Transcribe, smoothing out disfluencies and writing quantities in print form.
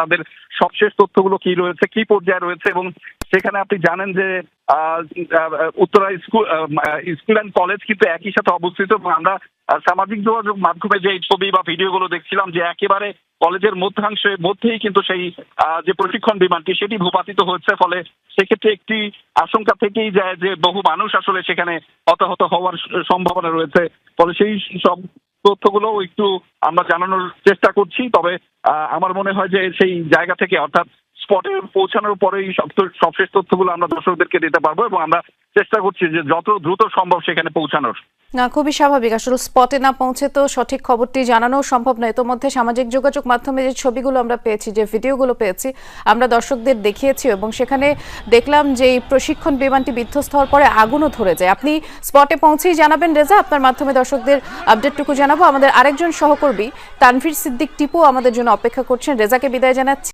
তাদের সবশেষ তথ্যগুলো কি রয়েছে, কি পর্যায়ে রয়েছে। এবং সেখানে আপনি জানেন যে উত্তরা স্কুল অ্যান্ড কলেজ কিন্তু একই সাথে অবস্থিত, এবং আমরা সামাজিক যোগাযোগ মাধ্যমে যে ছবি বা ভিডিওগুলো দেখছিলাম যে একেবারে কলেজের মধ্যেই কিন্তু সেই যে প্রশিক্ষণ বিমানটি সেটি ভূপাতিত হচ্ছে। ফলে সেক্ষেত্রে একটি আশঙ্কা থেকেই যায় যে বহু মানুষ আসলে সেখানে হতাহত হওয়ার সম্ভাবনা রয়েছে। ফলে সেই সব তথ্যগুলো একটু আমরা জানানোর চেষ্টা করছি। তবে আমার মনে হয় যে সেই জায়গা থেকে অর্থাৎ স্পটে পৌঁছানোর পরেই সবশেষ তথ্যগুলো আমরা দর্শকদেরকে দিতে পারবো, এবং আমরা চেষ্টা করছি যে যত দ্রুত সম্ভব সেখানে পৌঁছানোর। না, খুবই স্বাভাবিক। আসলে স্পটে না পৌঁছে তো সঠিক খবরটি জানানো সম্ভব নয়। ইতোমধ্যে সামাজিক যোগাযোগ মাধ্যমে যে ছবিগুলো আমরা পেয়েছি, যে ভিডিওগুলো পেয়েছি, আমরা দর্শকদের দেখিয়েছি, এবং সেখানে দেখলাম যে এই প্রশিক্ষণ বিমানটি বিধ্বস্ত হওয়ার পরে আগুনও ধরে যায়। আপনি স্পটে পৌঁছেই জানাবেন রেজা, আপনার মাধ্যমে দর্শকদের আপডেটটুকু জানাবো। আমাদের আরেকজন সহকর্মী তানভীর সিদ্দিক টিপু আমাদের জন্য অপেক্ষা করছেন। রেজাকে বিদায় জানাচ্ছি।